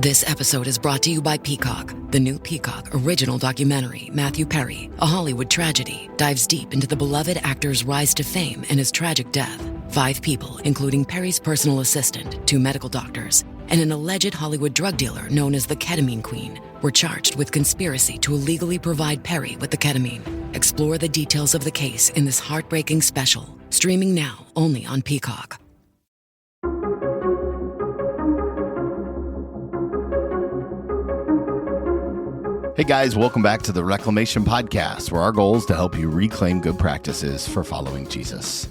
This episode is brought to you by Peacock. The new Peacock original documentary, Matthew Perry, A Hollywood Tragedy, dives deep into the beloved actor's rise to fame and his tragic death. 5 people, including Perry's personal assistant, 2 medical doctors, and an alleged Hollywood drug dealer known as the Ketamine Queen, were charged with conspiracy to illegally provide Perry with the ketamine. Explore the details of the case in this heartbreaking special, streaming now only on Peacock. Hey guys, welcome back to the Reclamation Podcast, where our goal is to help you reclaim good practices for following Jesus.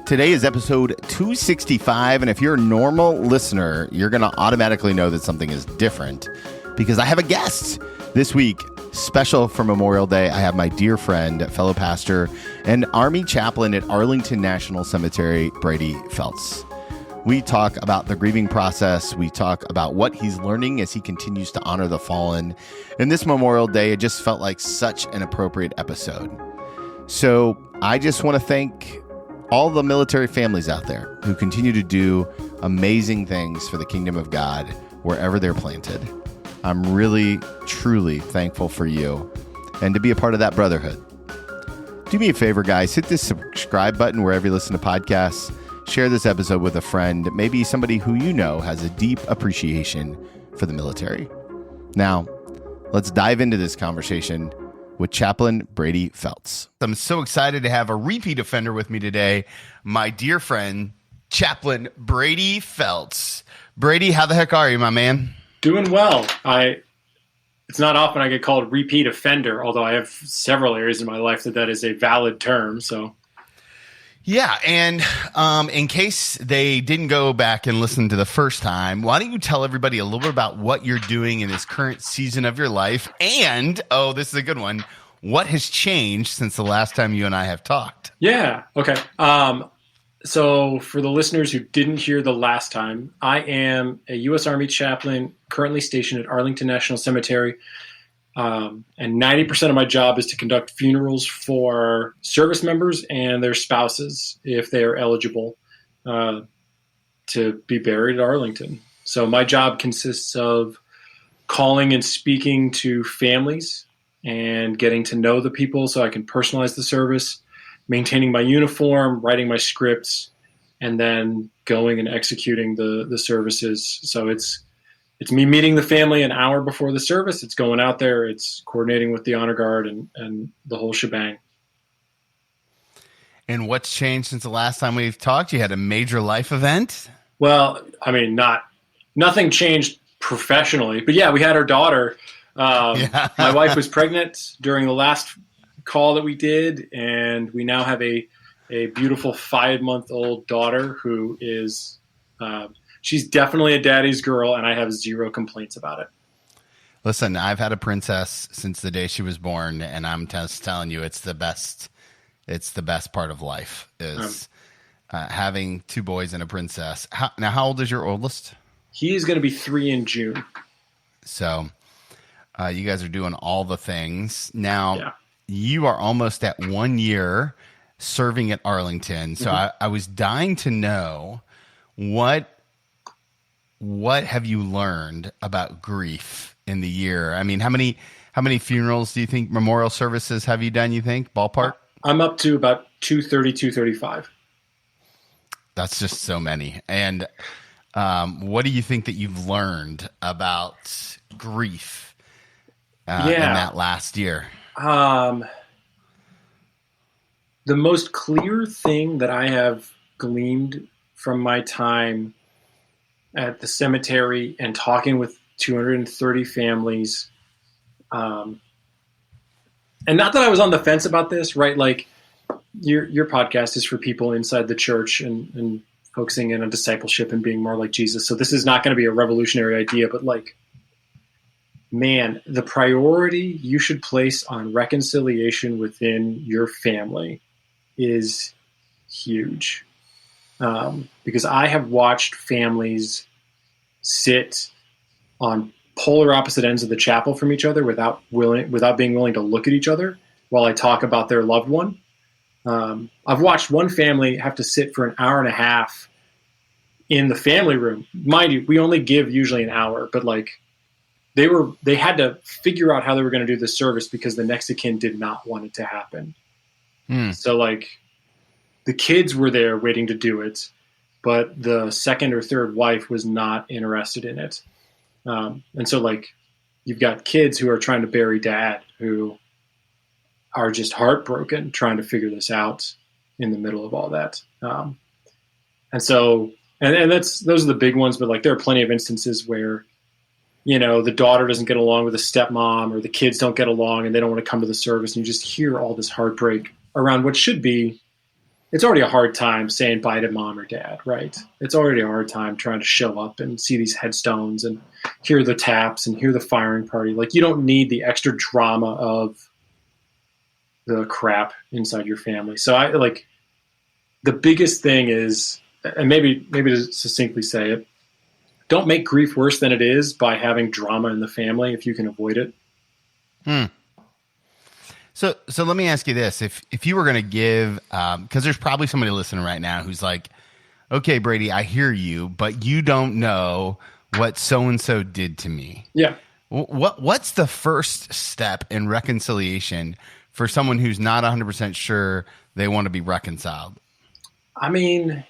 Today is episode 265, and if you're a normal listener, you're going to automatically know that something is different because I have a guest this week. Special for Memorial Day, I have my dear friend, fellow pastor, and Army chaplain at Arlington National Cemetery, Brady Feltz. We talk about the grieving process. We talk about what he's learning as he continues to honor the fallen. And this Memorial Day, it just felt like such an appropriate episode. So I just want to thank all the military families out there who continue to do amazing things for the kingdom of God wherever they're planted. I'm really, truly thankful for you and to be a part of that brotherhood. Do me a favor, guys. Hit this subscribe button wherever you listen to podcasts. Share this episode with a friend, maybe somebody who you know has a deep appreciation for the military. Now, let's dive into this conversation with Chaplain Brady Feltz. I'm so excited to have a repeat offender with me today, my dear friend, Chaplain Brady Feltz. Brady, how the heck are you, my man? Doing well. It's not often I get called repeat offender, although I have several areas in my life that is a valid term, so... Yeah, and in case they didn't go back and listen to the first time, why don't you tell everybody a little bit about what you're doing in this current season of your life, and, oh, this is a good one, what has changed since the last time you and I have talked? Yeah, okay. So for the listeners who didn't hear the last time, I am a U.S. Army chaplain currently stationed at Arlington National Cemetery. And 90% of my job is to conduct funerals for service members and their spouses if they are eligible to be buried at Arlington. So my job consists of calling and speaking to families and getting to know the people so I can personalize the service, maintaining my uniform, writing my scripts, and then going and executing the services. So it's me meeting the family an hour before the service. It's going out there. It's coordinating with the honor guard and the whole shebang. And what's changed since the last time we've talked? You had a major life event? Well, I mean, nothing changed professionally, but yeah, we had our daughter. My wife was pregnant during the last call that we did, and we now have a beautiful 5-month-old daughter who is... she's definitely a daddy's girl, and I have zero complaints about it. Listen, I've had a princess since the day she was born, and I'm just telling you, it's the best. It's the best part of life is having 2 boys and a princess. How old is your oldest? He's going to be 3 in June. So you guys are doing all the things. Now, You are almost at 1 year serving at Arlington. So I was dying to know what have you learned about grief in the year? I mean, how many funerals do you think, memorial services have you done, you think, ballpark? I'm up to about 230, 235. That's just so many. And what do you think that you've learned about grief in that last year? The most clear thing that I have gleaned from my time at the cemetery and talking with 230 families. And not that I was on the fence about this, right? Like your podcast is for people inside the church and focusing in on discipleship and being more like Jesus. So this is not going to be a revolutionary idea, but like, man, the priority you should place on reconciliation within your family is huge. Because I have watched families sit on polar opposite ends of the chapel from each other without being willing to look at each other while I talk about their loved one. I've watched one family have to sit for an hour and a half in the family room. Mind you, we only give usually an hour, but like they had to figure out how they were going to do this service because the next of kin did not want it to happen. So like the kids were there waiting to do it, but the second or third wife was not interested in it. And so like you've got kids who are trying to bury dad who are just heartbroken trying to figure this out in the middle of all that. And so, and those are the big ones, but like there are plenty of instances where, you know, the daughter doesn't get along with the stepmom, or the kids don't get along and they don't want to come to the service. And you just hear all this heartbreak around what should be, it's already a hard time saying bye to mom or dad, right? It's already a hard time trying to show up and see these headstones and hear the taps and hear the firing party. Like you don't need the extra drama of the crap inside your family. So I like the biggest thing is, and maybe to succinctly say it, don't make grief worse than it is by having drama in the family if you can avoid it. So let me ask you this. If you were going to give, because there's probably somebody listening right now who's like, okay, Brady, I hear you, but you don't know what so-and-so did to me. Yeah. What's the first step in reconciliation for someone who's not 100% sure they want to be reconciled? I mean,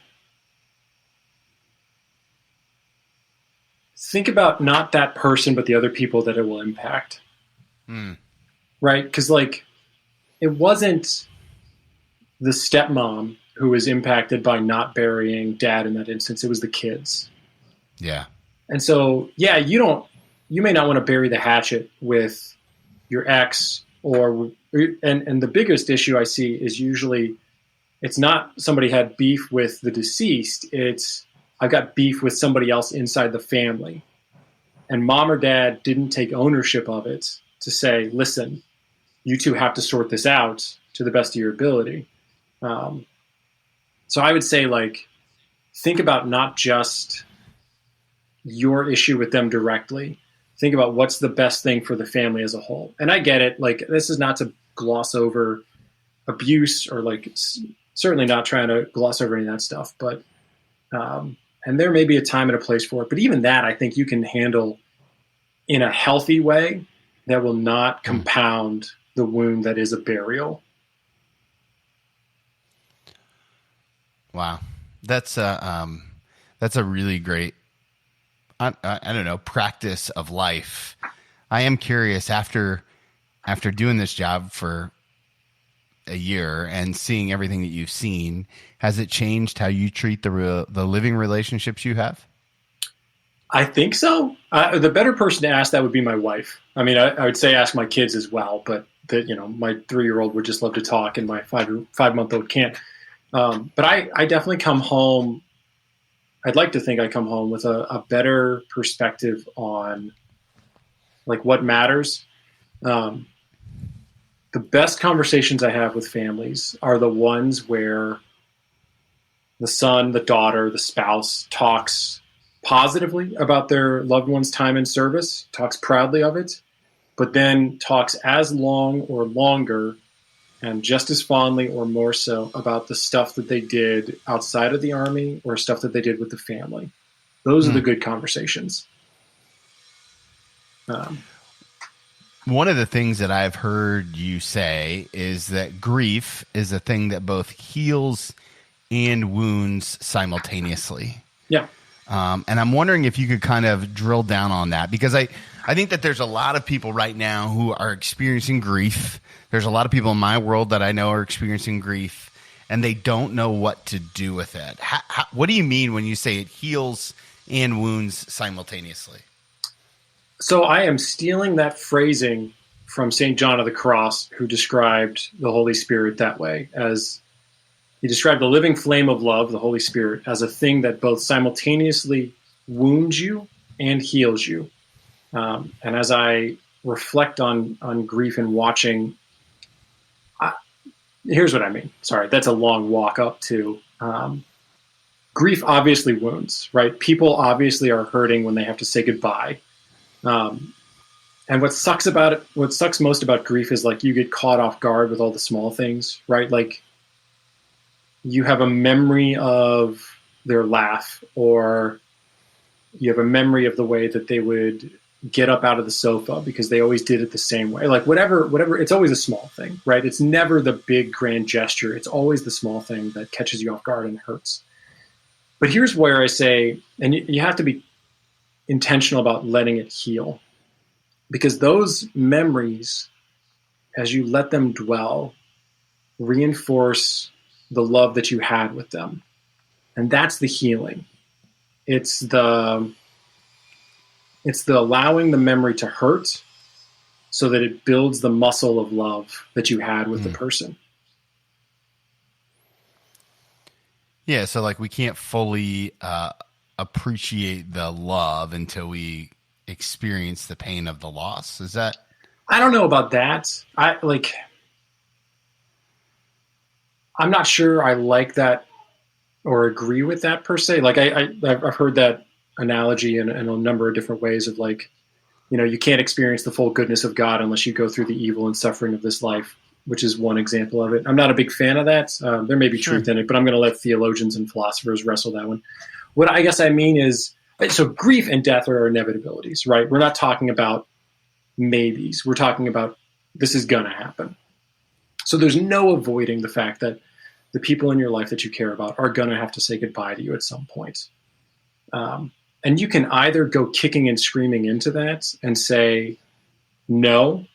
think about not that person, but the other people that it will impact. Right? Because like, it wasn't the stepmom who was impacted by not burying dad in that instance. It was the kids. Yeah. And so, yeah, you may not want to bury the hatchet with your ex and the biggest issue I see is usually it's not somebody had beef with the deceased. It's I've got beef with somebody else inside the family. And mom or dad didn't take ownership of it to say, listen, you two have to sort this out to the best of your ability. So I would say, like, think about not just your issue with them directly. Think about what's the best thing for the family as a whole. And I get it. Like, this is not to gloss over abuse or, like, certainly not trying to gloss over any of that stuff. But, and there may be a time and a place for it. But even that, I think you can handle in a healthy way that will not compound the wound that is a burial. Wow. That's a really great, I don't know, practice of life. I am curious after doing this job for a year and seeing everything that you've seen, has it changed how you treat the living relationships you have? I think so. The better person to ask that would be my wife. I mean, I would say ask my kids as well, but my 3-year-old would just love to talk and my 5-month-old can't. But I definitely come home. I'd like to think I come home with a better perspective on like what matters. The best conversations I have with families are the ones where the son, the daughter, the spouse talks positively about their loved one's time in service, talks proudly of it, but then talks as long or longer and just as fondly or more so about the stuff that they did outside of the Army or stuff that they did with the family. Those are the good conversations. One of the things that I've heard you say is that grief is a thing that both heals and wounds simultaneously. Yeah. And I'm wondering if you could kind of drill down on that, because I think that there's a lot of people right now who are experiencing grief. There's a lot of people in my world that I know are experiencing grief, and they don't know what to do with it. What do you mean when you say it heals and wounds simultaneously? So I am stealing that phrasing from St. John of the Cross, who described the Holy Spirit that way, as he described the living flame of love, the Holy Spirit, as a thing that both simultaneously wounds you and heals you. And as I reflect on grief and watching, here's what I mean. Sorry, that's a long walk up to grief. Obviously wounds, right? People obviously are hurting when they have to say goodbye. And what sucks most about grief is like you get caught off guard with all the small things, right? Like you have a memory of their laugh, or you have a memory of the way that they would, get up out of the sofa because they always did it the same way. Like whatever, it's always a small thing, right? It's never the big grand gesture. It's always the small thing that catches you off guard and hurts. But here's where I say, and you have to be intentional about letting it heal, because those memories, as you let them dwell, reinforce the love that you had with them. And that's the healing. It's the allowing the memory to hurt so that it builds the muscle of love that you had with the person. Yeah, so like we can't fully appreciate the love until we experience the pain of the loss. Is that? I don't know about that. I'm not sure I like that or agree with that per se. Like I've heard that analogy in a number of different ways of like, you can't experience the full goodness of God unless you go through the evil and suffering of this life, which is one example of it. I'm not a big fan of that. There may be truth in it, but I'm going to let theologians and philosophers wrestle that one. What I guess I mean is, so grief and death are inevitabilities, right? We're not talking about maybes. We're talking about this is going to happen. So there's no avoiding the fact that the people in your life that you care about are going to have to say goodbye to you at some point. And you can either go kicking and screaming into that and say no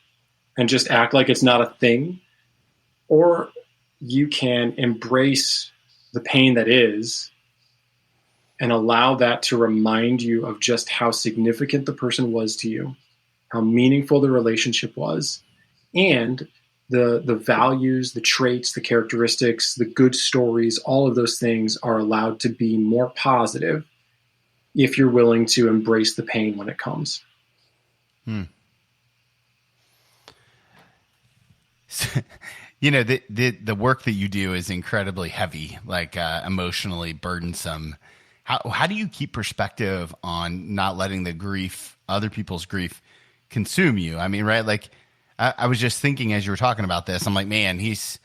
and just act like it's not a thing, or you can embrace the pain that is and allow that to remind you of just how significant the person was to you, how meaningful the relationship was, and the values, the traits, the characteristics, the good stories, all of those things are allowed to be more positive if you're willing to embrace the pain when it comes. The work that you do is incredibly heavy, like emotionally burdensome. How do you keep perspective on not letting the grief, other people's grief, consume you? I mean, right? Like I was just thinking as you were talking about this, I'm like, man, he's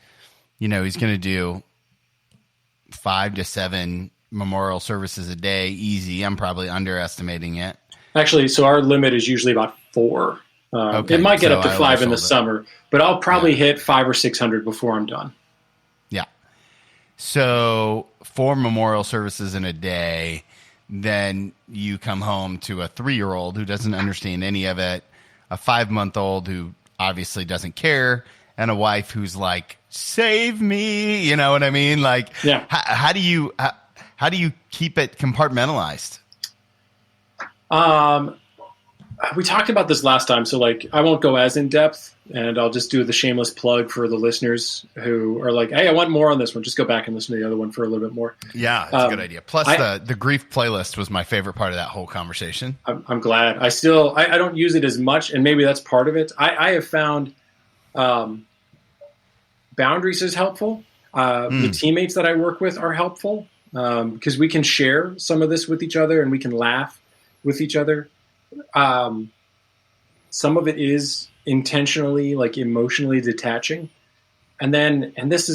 going to do 5 to 7 memorial services a day. Easy. I'm probably underestimating it. Actually, so our limit is usually about 4. It might get up to 5 in the summer, but I'll probably hit 500 or 600 before I'm done. Yeah. So 4 memorial services in a day, then you come home to a 3-year-old who doesn't understand any of it, a 5-month-old who obviously doesn't care, and a wife who's like, save me. You know what I mean? Like, yeah. How do you keep it compartmentalized? We talked about this last time, so like I won't go as in depth, and I'll just do the shameless plug for the listeners who are like, hey, I want more on this one. Just go back and listen to the other one for a little bit more. Yeah, that's a good idea. Plus, the grief playlist was my favorite part of that whole conversation. I'm glad. I don't use it as much, and maybe that's part of it. I have found boundaries is helpful. The teammates that I work with are helpful because we can share some of this with each other, and we can laugh with each other. Some of it is intentionally, like emotionally detaching. And this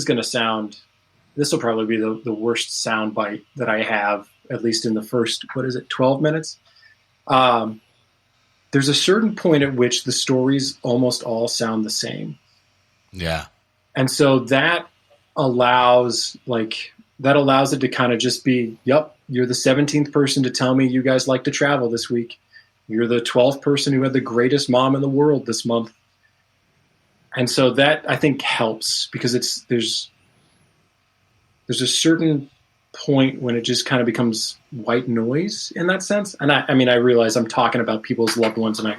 will probably be the worst sound bite that I have, at least in the first, 12 minutes. There's a certain point at which the stories almost all sound the same. Yeah. And so that allows it to kind of just be, yep, you're the 17th person to tell me you guys like to travel this week. You're the 12th person who had the greatest mom in the world this month. And so that, I think, helps because there's a certain point when it just kind of becomes white noise in that sense. And I realize I'm talking about people's loved ones, and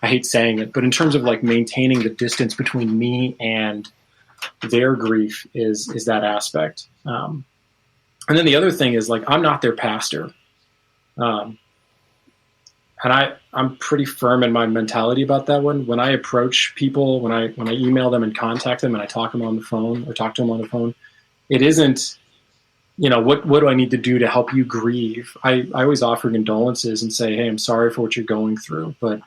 I hate saying it, but in terms of like maintaining the distance between me and their grief is that aspect. And then the other thing is, like, I'm not their pastor. And I'm pretty firm in my mentality about that one. When I approach people, when I email them and contact them and I talk to them on the phone, it isn't, what do I need to do to help you grieve? I always offer condolences and say, hey, I'm sorry for what you're going through. But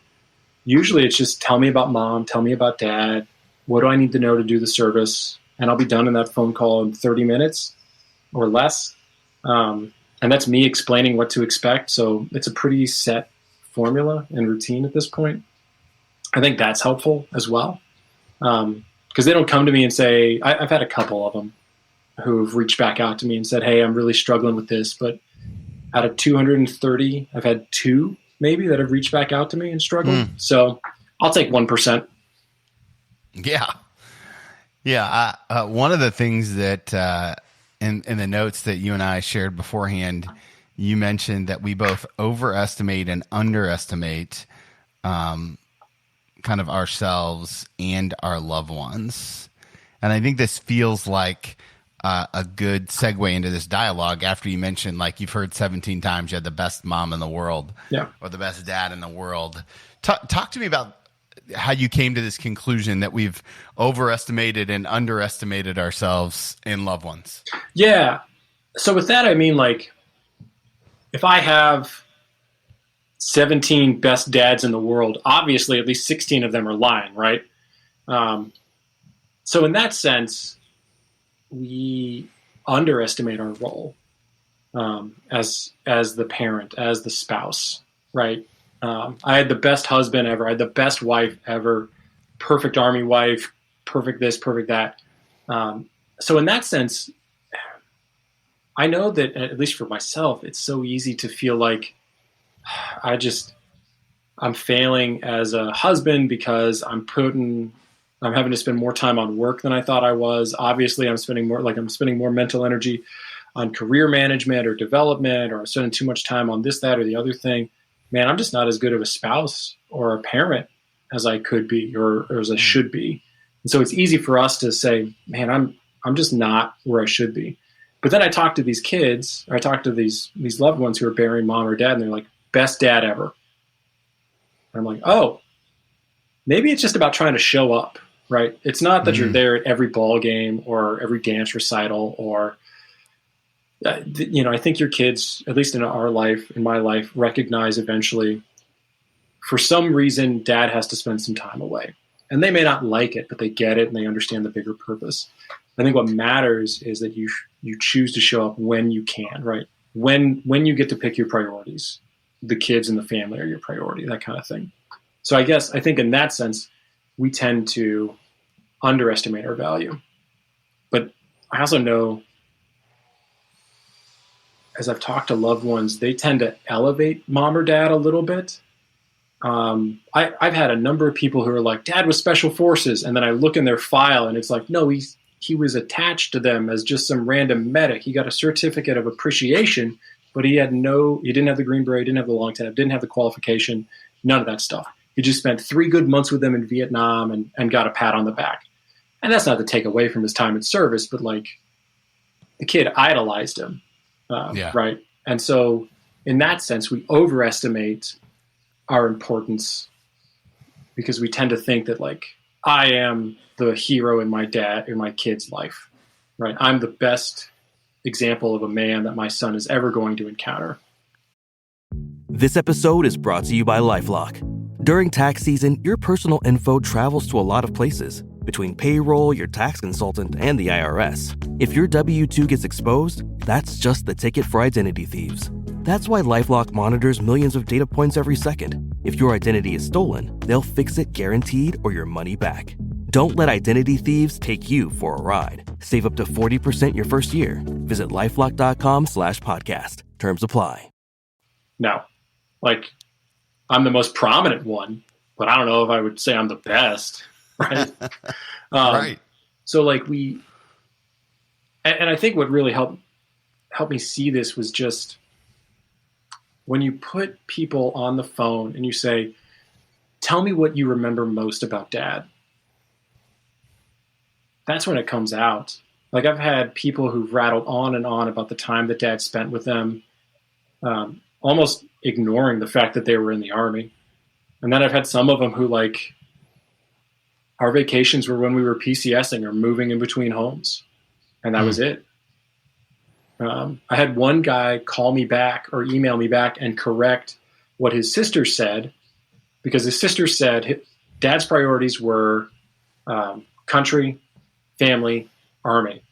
usually it's just tell me about mom, tell me about dad. What do I need to know to do the service? And I'll be done in that phone call in 30 minutes or less. And that's me explaining what to expect. So it's a pretty set formula and routine at this point. I think that's helpful as well. Because they don't come to me and say, I've had a couple of them who've reached back out to me and said, hey, I'm really struggling with this. But out of 230, I've had 2 maybe that have reached back out to me and struggled. So I'll take 1%. Yeah. Yeah. One of the things that in the notes that you and I shared beforehand, you mentioned that we both overestimate and underestimate kind of ourselves and our loved ones. And I think this feels like a good segue into this dialogue after you mentioned, like, you've heard 17 times you had the best mom in the world, or the best dad in the world. Talk to me about how you came to this conclusion that we've overestimated and underestimated ourselves and loved ones. Yeah. So with that, I mean, like, if I have 17 best dads in the world, obviously at least 16 of them are lying, right? So in that sense, we underestimate our role as the parent, as the spouse, right? I had the best husband ever. I had the best wife ever. Perfect Army wife, perfect this, perfect that. So in that sense, I know that, at least for myself, it's so easy to feel like I'm failing as a husband because I'm having to spend more time on work than I thought I was. Obviously, I'm spending more mental energy on career management or development, or I'm spending too much time on this, that, or the other thing. Man, I'm just not as good of a spouse or a parent as I could be, or as I should be. And so it's easy for us to say, man, I'm just not where I should be. But then I talk to these kids, or I talk to these loved ones who are burying mom or dad, and they're like, best dad ever. And I'm like, oh, maybe it's just about trying to show up, right? It's not that you're there at every ball game or every dance recital, or, I think your kids, at least in my life, recognize eventually, for some reason, dad has to spend some time away. And they may not like it, but they get it and they understand the bigger purpose. I think what matters is that you choose to show up when you can, right? When you get to pick your priorities, the kids and the family are your priority, that kind of thing. So I think in that sense, we tend to underestimate our value. But I also know, as I've talked to loved ones, they tend to elevate mom or dad a little bit. I've had a number of people who are like, dad was special forces. And then I look in their file and it's like, no, he was attached to them as just some random medic. He got a certificate of appreciation, but he didn't have the Green Beret, didn't have the long tab, didn't have the qualification, none of that stuff. He just spent 3 good months with them in Vietnam and got a pat on the back. And that's not to take away from his time in service, but like, the kid idolized him. Right. And so in that sense, we overestimate our importance because we tend to think that, like, I am the hero in my kid's life, right? I'm the best example of a man that my son is ever going to encounter. This episode is brought to you by LifeLock. During tax season, your personal info travels to a lot of places. Between payroll, your tax consultant, and the IRS. If your W-2 gets exposed, that's just the ticket for identity thieves. That's why LifeLock monitors millions of data points every second. If your identity is stolen, they'll fix it guaranteed or your money back. Don't let identity thieves take you for a ride. Save up to 40% your first year. Visit LifeLock.com/podcast. Terms apply. No, like, I'm the most prominent one, but I don't know if I would say I'm the best. Right. Right. So like and I think what really helped me see this was just when you put people on the phone and you say, tell me what you remember most about dad. That's when it comes out. Like, I've had people who've rattled on and on about the time that dad spent with them, almost ignoring the fact that they were in the Army. And then I've had some of them who, like, our vacations were when we were PCSing or moving in between homes. And that was it. I had one guy call me back or email me back and correct what his sister said, because his sister said dad's priorities were country, family, Army.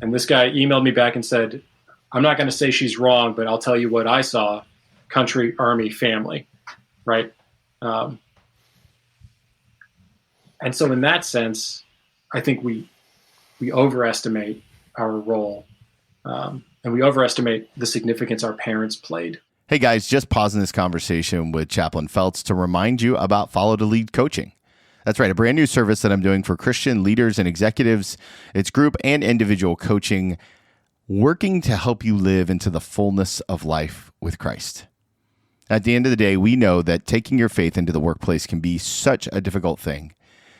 And this guy emailed me back and said, I'm not going to say she's wrong, but I'll tell you what I saw: country, Army, family. right? Um, and so in that sense, I think we overestimate our role, and we overestimate the significance our parents played. Hey guys, just pausing this conversation with Chaplain Feltz to remind you about Follow to Lead coaching. That's right, a brand new service that I'm doing for Christian leaders and executives. It's group and individual coaching, working to help you live into the fullness of life with Christ. At the end of the day, we know that taking your faith into the workplace can be such a difficult thing.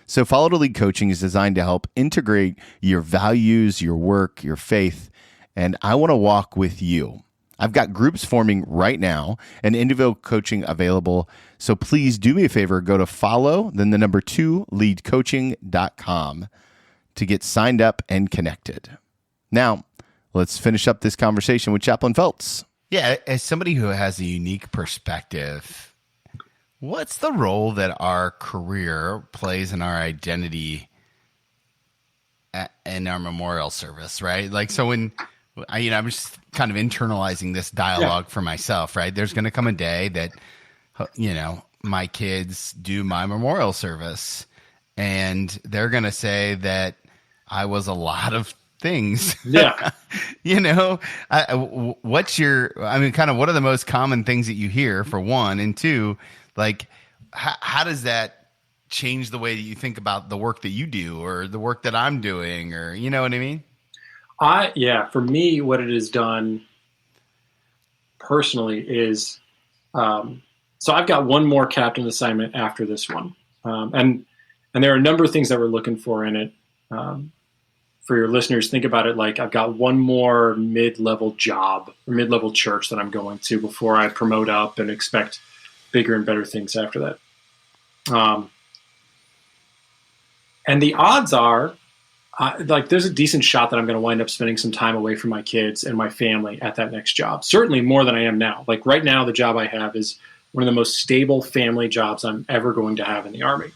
So Follow to Lead coaching is designed to help integrate your values, your work, your faith, and I want to walk with you. I've got groups forming right now and individual coaching available. So please do me a favor, go to follow, then the number 2, leadcoaching.com to get signed up and connected. Now, let's finish up this conversation with Chaplain Feltz. Yeah, as somebody who has a unique perspective, what's the role that our career plays in our identity in our memorial service, right? Like, so when I'm just kind of internalizing this dialogue for myself, right? There's going to come a day that, my kids do my memorial service and they're going to say that I was a lot of things. Yeah. What are the most common things that you hear, for one, and two, like, how does that change the way that you think about the work that you do or the work that I'm doing, or, you know what I mean? For me, what it has done personally is, so I've got one more captain assignment after this one. And there are a number of things that we're looking for in it. For your listeners, think about it like I've got one more mid-level job or mid-level church that I'm going to before I promote up and expect bigger and better things after that. And the odds are, there's a decent shot that I'm going to wind up spending some time away from my kids and my family at that next job. Certainly more than I am now. Like right now, the job I have is one of the most stable family jobs I'm ever going to have in the Army.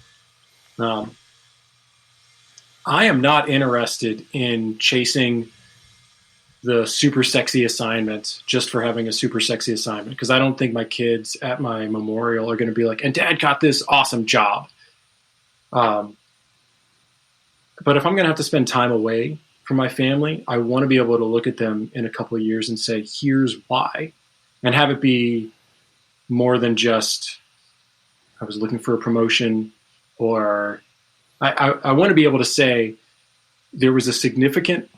I am not interested in chasing the super sexy assignment just for having a super sexy assignment, because I don't think my kids at my memorial are going to be like, and Dad got this awesome job. But if I'm going to have to spend time away from my family, I want to be able to look at them in a couple of years and say, here's why, and have it be more than just, I was looking for a promotion, or I want to be able to say there was a significant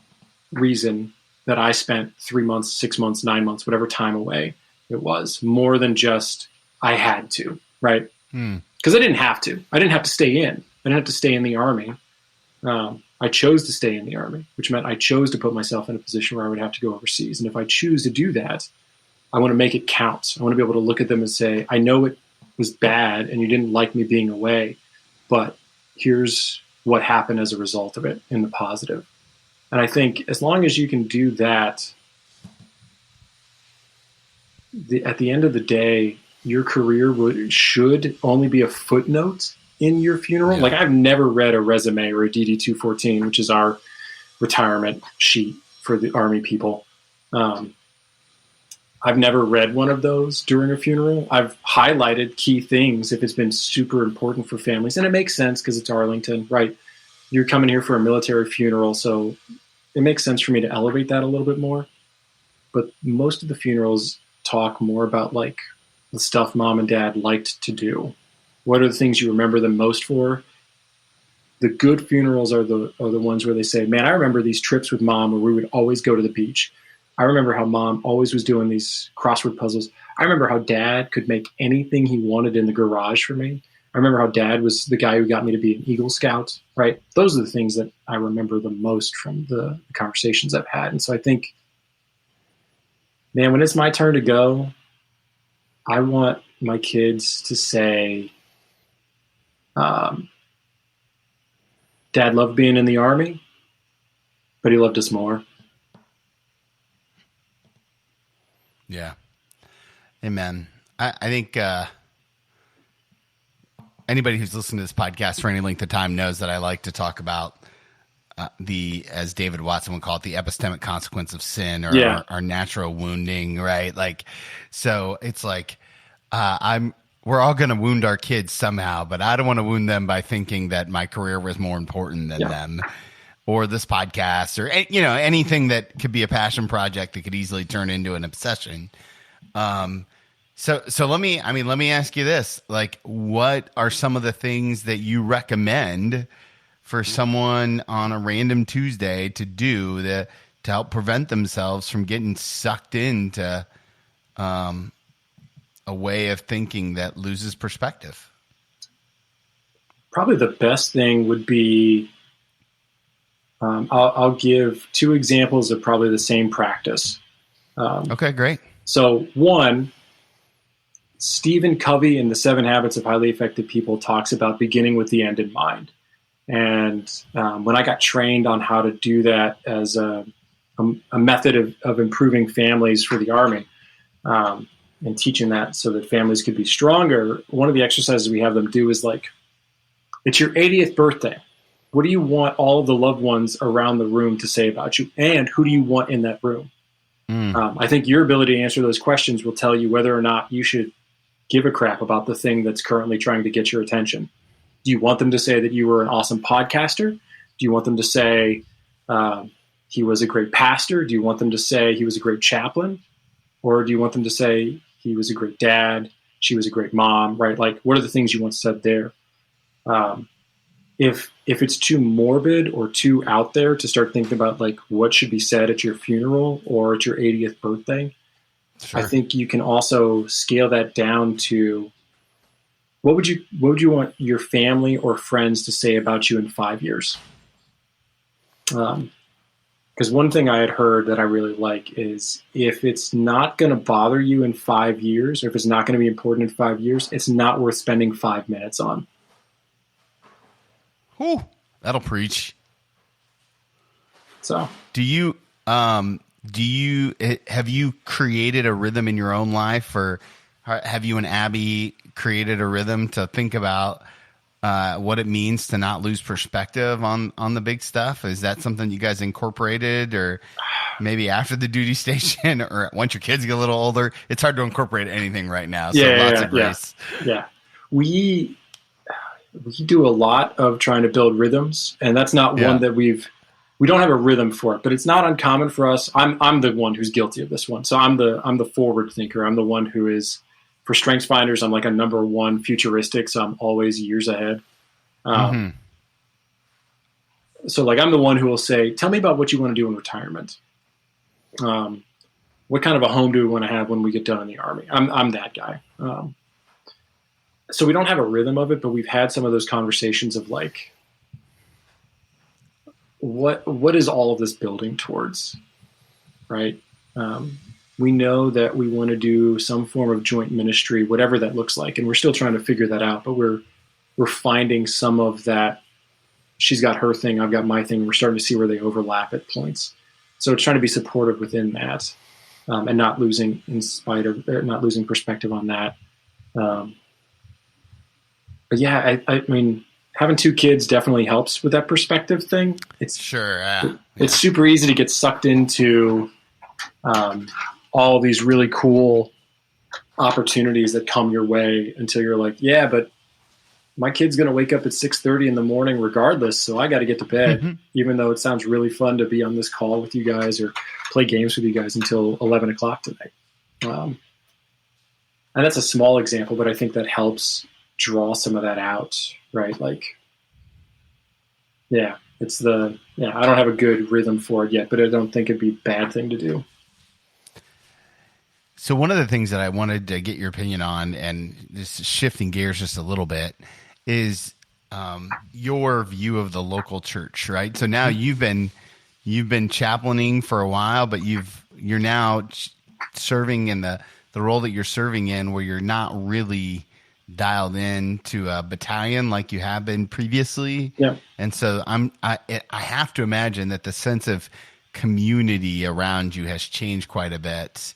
reason that I spent 3 months, 6 months, 9 months, whatever time away it was, more than just I had to, right? Because I didn't have to. I didn't have to stay in. I didn't have to stay in the Army. I chose to stay in the Army, which meant I chose to put myself in a position where I would have to go overseas. And if I choose to do that, I want to make it count. I want to be able to look at them and say, I know it was bad and you didn't like me being away, but here's what happened as a result of it in the positive. And I think as long as you can do that, at the end of the day, your career should only be a footnote in your funeral. Yeah. Like I've never read a resume or a DD-214, which is our retirement sheet for the Army people. I've never read one of those during a funeral. I've highlighted key things if it's been super important for families. And it makes sense because it's Arlington, right? You're coming here for a military funeral, so it makes sense for me to elevate that a little bit more. But most of the funerals talk more about like the stuff mom and dad liked to do. What are the things you remember them most for? The good funerals are the ones where they say, man, I remember these trips with mom where we would always go to the beach. I remember how mom always was doing these crossword puzzles. I remember how dad could make anything he wanted in the garage for me. I remember how dad was the guy who got me to be an Eagle Scout, right? Those are the things that I remember the most from the conversations I've had. And so I think, man, when it's my turn to go, I want my kids to say, Dad loved being in the Army, but he loved us more. Yeah. Amen. I think anybody who's listened to this podcast for any length of time knows that I like to talk about as David Watson would call it, the epistemic consequence of sin, or our natural wounding, right? Like, so it's like, I'm we're all going to wound our kids somehow, but I don't want to wound them by thinking that my career was more important than them, or this podcast, or anything that could be a passion project that could easily turn into an obsession. So let me ask you this: like, what are some of the things that you recommend for someone on a random Tuesday to do to help prevent themselves from getting sucked into a way of thinking that loses perspective? Probably the best thing would be, I'll give two examples of probably the same practice. Okay, great. So one, Stephen Covey in The 7 Habits of Highly Effective People talks about beginning with the end in mind. And when I got trained on how to do that as a method of improving families for the Army, and teaching that so that families could be stronger, one of the exercises we have them do is like, it's your 80th birthday. What do you want all of the loved ones around the room to say about you? And who do you want in that room? I think your ability to answer those questions will tell you whether or not you should give a crap about the thing that's currently trying to get your attention. Do you want them to say that you were an awesome podcaster? Do you want them to say he was a great pastor? Do you want them to say he was a great chaplain? Or do you want them to say he was a great dad, she was a great mom, right? Like, what are the things you want said there? If it's too morbid or too out there to start thinking about like what should be said at your funeral or at your 80th birthday, sure. I think you can also scale that down to what would you want your family or friends to say about you in 5 years? Because one thing I had heard that I really like is if it's not going to bother you in 5 years, or if it's not going to be important in 5 years, it's not worth spending 5 minutes on. Whew, that'll preach. So, have you created a rhythm in your own life, or have you and Abby created a rhythm to think about what it means to not lose perspective on the big stuff? Is that something you guys incorporated, or maybe after the duty station, or once your kids get a little older? It's hard to incorporate anything right now. So lots of grace. Yeah. We do a lot of trying to build rhythms, and that's not one that we don't have a rhythm for it, but it's not uncommon for us. I'm the one who's guilty of this one. So I'm the forward thinker. I'm the one who is, for Strengths Finders, I'm like a number one futuristic, so I'm always years ahead. So like I'm the one who will say, tell me about what you want to do in retirement. What kind of a home do we want to have when we get done in the Army? I'm that guy. So we don't have a rhythm of it, but we've had some of those conversations of like, what is all of this building towards, right? We know that we want to do some form of joint ministry, whatever that looks like, and we're still trying to figure that out. But we're finding some of that. She's got her thing, I've got my thing. We're starting to see where they overlap at points. So it's trying to be supportive within that, and not losing not losing perspective on that. But yeah, I mean, having 2 kids definitely helps with that perspective thing. It's sure. It's super easy to get sucked into all these really cool opportunities that come your way until you're like, yeah, but my kid's going to wake up at 6:30 in the morning regardless, so I got to get to bed, even though it sounds really fun to be on this call with you guys or play games with you guys until 11 o'clock tonight. And that's a small example, but I think that helps draw some of that out, right? Like, I don't have a good rhythm for it yet, but I don't think it'd be a bad thing to do. So one of the things that I wanted to get your opinion on, and this is shifting gears just a little bit, is your view of the local church, right? So now you've been chaplaining for a while, but you're now serving in the role that you're serving in, where you're not really dialed in to a battalion like you have been previously. Yeah. And so I have to imagine that the sense of community around you has changed quite a bit.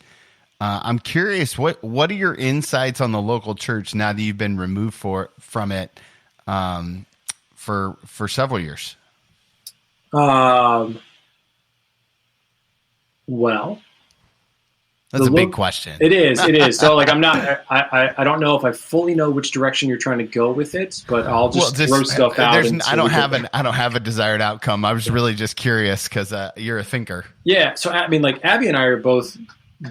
I'm curious, what are your insights on the local church now that you've been removed from it for several years? Well, That's a big question. It is. So like, I don't know if I fully know which direction you're trying to go with it, but I'll just throw stuff out. I don't have a desired outcome. I was really just curious because you're a thinker. Yeah. So I mean, like Abby and I are both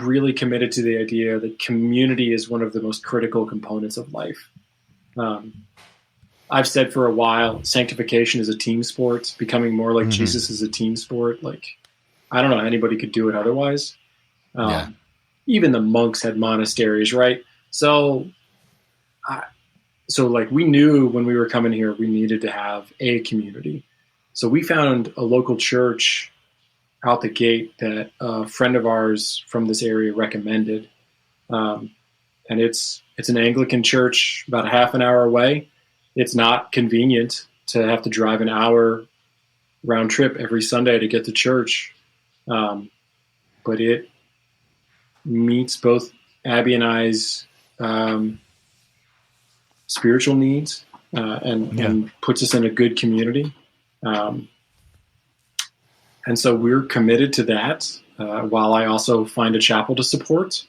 really committed to the idea that community is one of the most critical components of life. I've said for a while, sanctification is a team sport. Becoming more like Jesus is a team sport. Like, I don't know anybody could do it otherwise. Even the monks had monasteries, right? So like we knew when we were coming here, we needed to have a community. So we found a local church out the gate that a friend of ours from this area recommended. And it's an Anglican church about a half an hour away. It's not convenient to have to drive an hour round trip every Sunday to get to church. But it meets both Abby and I's spiritual needs and puts us in a good community. And so we're committed to that while I also find a chapel to support.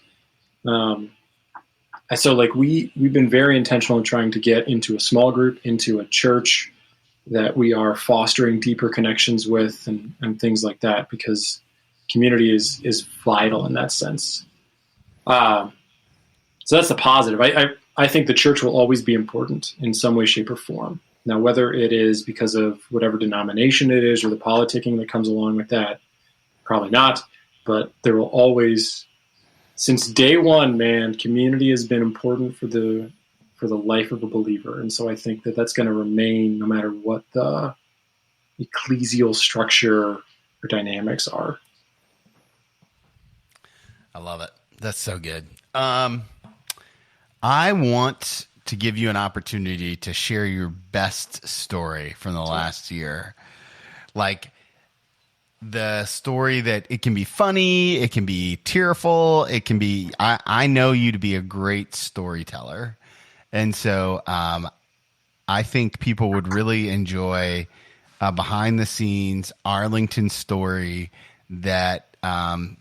And so like we've been very intentional in trying to get into a small group, into a church that we are fostering deeper connections with and things like that, because community is vital in that sense. So that's the positive. I think the church will always be important in some way, shape, or form. Now, whether it is because of whatever denomination it is or the politicking that comes along with that, probably not. But there will always, since day one, man, community has been important for the life of a believer. And so I think that that's going to remain no matter what the ecclesial structure or dynamics are. I love it. That's so good. I want to give you an opportunity to share your best story from the last year. Like the story that it can be funny, it can be tearful, it can be, I know you to be a great storyteller. And so I think people would really enjoy a behind the scenes Arlington story that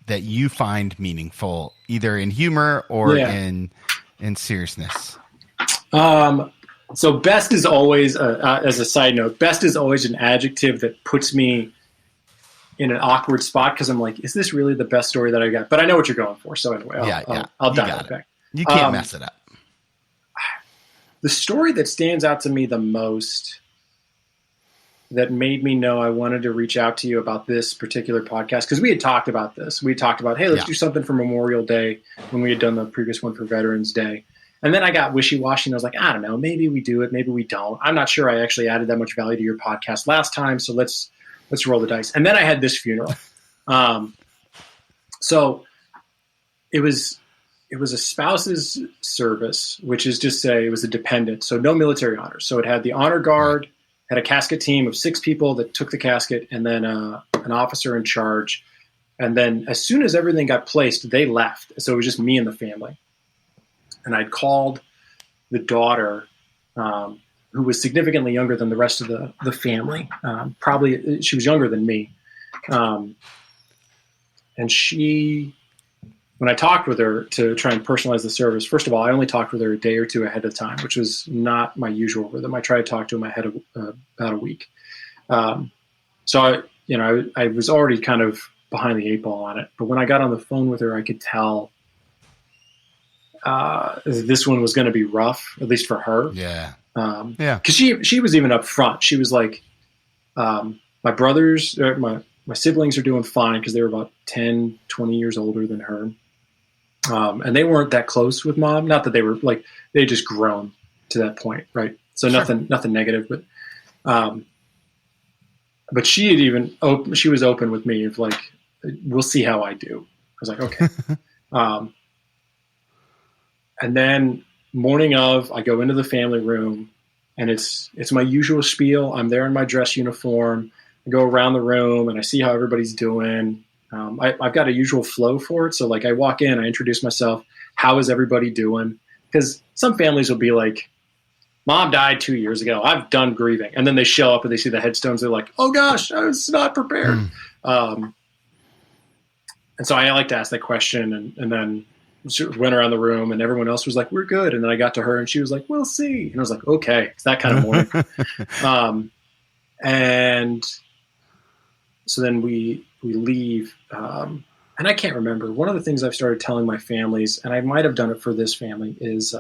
you find meaningful, either in humor or in seriousness. So best is always, as a side note, best is always an adjective that puts me in an awkward spot because I'm like, is this really the best story that I got? But I know what you're going for. So anyway, I'll dial it back. You can't mess it up. The story that stands out to me the most that made me know I wanted to reach out to you about this particular podcast, because we had talked about this. We talked about, hey, let's do something for Memorial Day when we had done the previous one for Veterans Day. And then I got wishy-washy and I was like, I don't know, maybe we do it, maybe we don't. I'm not sure I actually added that much value to your podcast last time, so let's roll the dice. And then I had this funeral. So it was a spouse's service, which is just say it was a dependent, so no military honors. So it had the honor guard, had a casket team of 6 people that took the casket, and then an officer in charge. And then as soon as everything got placed, they left. So it was just me and the family. And I'd called the daughter, who was significantly younger than the rest of the family. Probably she was younger than me. And she, when I talked with her to try and personalize the service, first of all, I only talked with her a day or two ahead of time, which was not my usual rhythm. I tried to talk to him ahead of about a week. So I was already kind of behind the 8 ball on it. But when I got on the phone with her, I could tell this one was going to be rough, at least for her. Yeah. Because she was even up front. She was like, my brothers, my siblings are doing fine because they were about 10, 20 years older than her. And they weren't that close with mom. Not that they were like, they had just grown to that point. Right. So nothing negative, but she had even she was open with me of like, we'll see how I do. I was like, okay. And then morning of, I go into the family room and it's my usual spiel. I'm there in my dress uniform. I go around the room and I see how everybody's doing. I've got a usual flow for it. So like I walk in, I introduce myself. How is everybody doing? Because some families will be like, Mom died 2 years ago. I've done grieving. And then they show up and they see the headstones. They're like, oh gosh, I was not prepared. And And so I like to ask that question, and then went around the room, and everyone else was like, "We're good." And then I got to her, and she was like, "We'll see." And I was like, "Okay." It's that kind of morning. And so then we leave, and I can't remember. One of the things I've started telling my families, and I might have done it for this family, is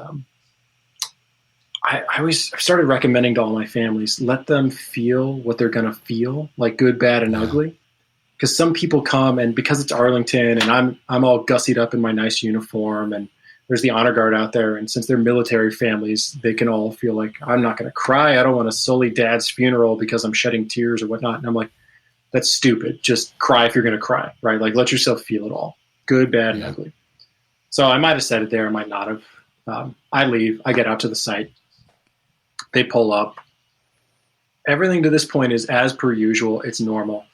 I've started recommending to all my families, let them feel what they're going to feel, like good, bad, and ugly. Because some people come, and because it's Arlington, and I'm all gussied up in my nice uniform, and there's the honor guard out there, and since they're military families, they can all feel like, I'm not going to cry. I don't want to sully Dad's funeral because I'm shedding tears or whatnot. And I'm like, that's stupid. Just cry if you're going to cry, right? Like, let yourself feel it all, good, bad, and ugly. So I might have said it there, I might not have. I leave. I get out to the site. They pull up. Everything to this point is as per usual. It's normal.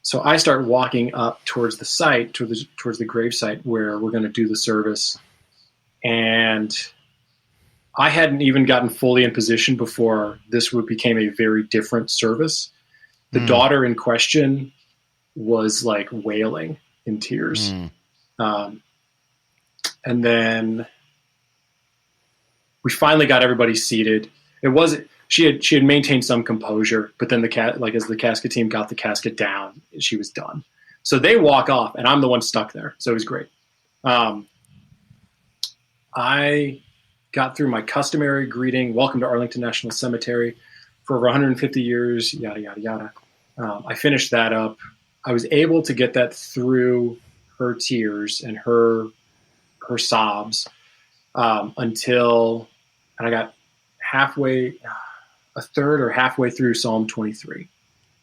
So I start walking up towards the site, towards the grave site where we're going to do the service. And I hadn't even gotten fully in position before this became a very different service. The daughter in question was like wailing in tears. And then we finally got everybody seated. It wasn't, she had maintained some composure, but then as the casket team got the casket down, she was done. So they walk off, and I'm the one stuck there. So it was great. I got through my customary greeting, welcome to Arlington National Cemetery, for over 150 years, yada, yada, yada. I finished that up. I was able to get that through her tears and her sobs until I got a third or halfway through Psalm 23,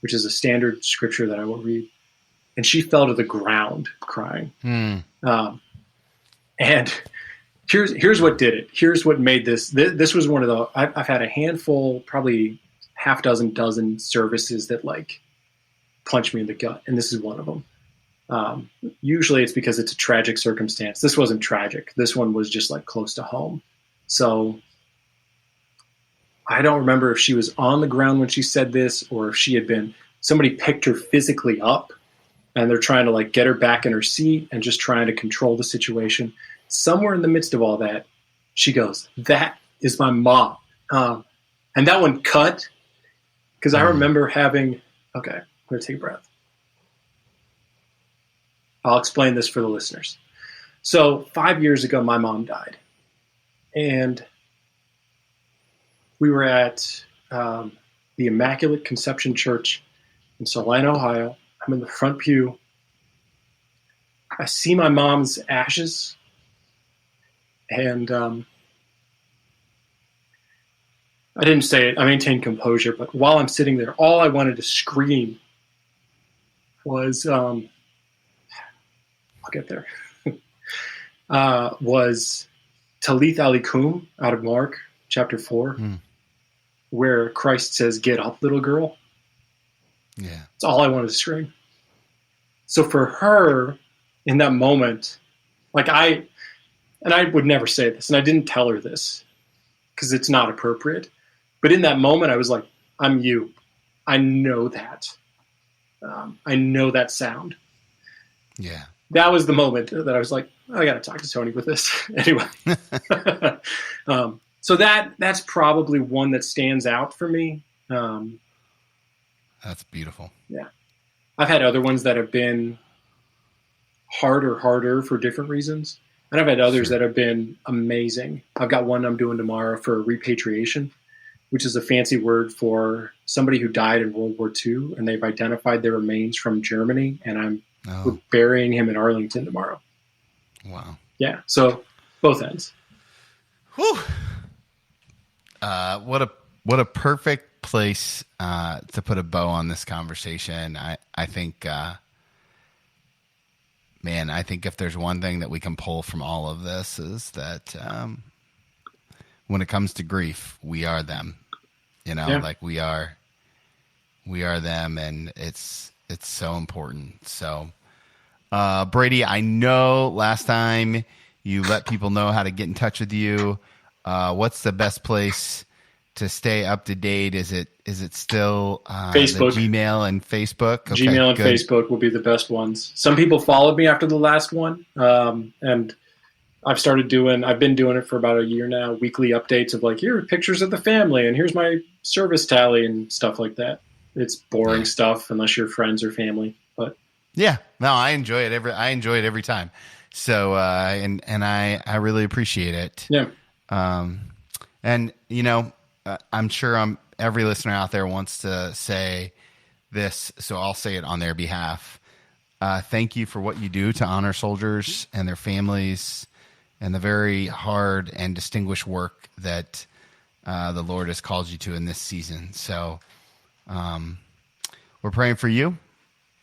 which is a standard scripture that I will read. And she fell to the ground crying. And here's what did it. Here's what made this. This was one of the, I've had a handful, probably half dozen services that like punch me in the gut. And this is one of them. Usually it's because it's a tragic circumstance. This wasn't tragic. This one was just like close to home. So I don't remember if she was on the ground when she said this, or if somebody picked her physically up and they're trying to like get her back in her seat and just trying to control the situation. Somewhere in the midst of all that, she goes, "That is my mom." And that one cut, because I remember okay, I'm going to take a breath. I'll explain this for the listeners. So 5 years ago, my mom died. And we were at the Immaculate Conception Church in Salina, Ohio. I'm in the front pew. I see my mom's ashes. And I didn't say it. I maintained composure. But while I'm sitting there, all I wanted to scream was, I'll get there, was Talith Alikum out of Mark chapter 4, where Christ says, "Get up, little girl." Yeah. That's all I wanted to scream. So for her, in that moment, like I would never say this, and I didn't tell her this because it's not appropriate. But in that moment, I was like, "I'm you. I know that. I know that sound." Yeah. That was the moment that I was like, I got to talk to Tony with this. Anyway. So that's probably one that stands out for me. That's beautiful. Yeah. I've had other ones that have been harder for different reasons. And I've had others that have been amazing. I've got one I'm doing tomorrow for repatriation, which is a fancy word for somebody who died in World War II, and they've identified their remains from Germany, and we're burying him in Arlington tomorrow. Wow. Yeah. So both ends. Whew. What a perfect place to put a bow on this conversation. I think, man, I think if there's one thing that we can pull from all of this is that when it comes to grief, we are them. Like we are them, and it's so important. So, Brady, I know last time you let people know how to get in touch with you. What's the best place to stay up to date, is it still Facebook, the Gmail and Facebook? Okay, Gmail and good. Facebook will be the best ones. Some people followed me after the last one, and I've been doing it for about a year now. Weekly updates of like, here are pictures of the family, and here's my service tally and stuff like that. It's boring stuff unless you're friends or family, but yeah, no, I enjoy it every time. So and I really appreciate it. Yeah. And I'm sure every listener out there wants to say this, so I'll say it on their behalf. Thank you for what you do to honor soldiers and their families, and the very hard and distinguished work that the Lord has called you to in this season. So we're praying for you,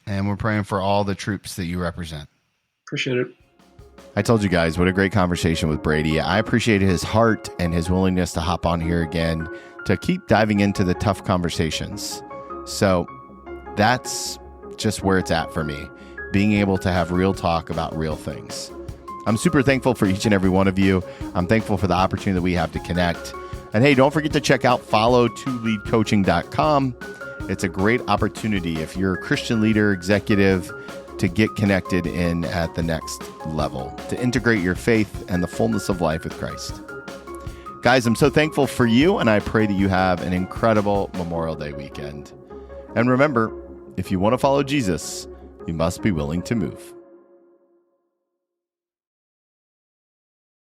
and we're praying for all the troops that you represent. Appreciate it. I told you guys what a great conversation with Brady. I appreciate his heart and his willingness to hop on here again to keep diving into the tough conversations. So that's just where it's at for me, being able to have real talk about real things. I'm super thankful for each and every one of you. I'm thankful for the opportunity that we have to connect. And hey, don't forget to check out follow2leadcoaching.com. It's a great opportunity if you're a Christian leader, executive, to get connected in at the next level, to integrate your faith and the fullness of life with Christ. Guys, I'm so thankful for you, and I pray that you have an incredible Memorial Day weekend. And remember, if you want to follow Jesus, you must be willing to move.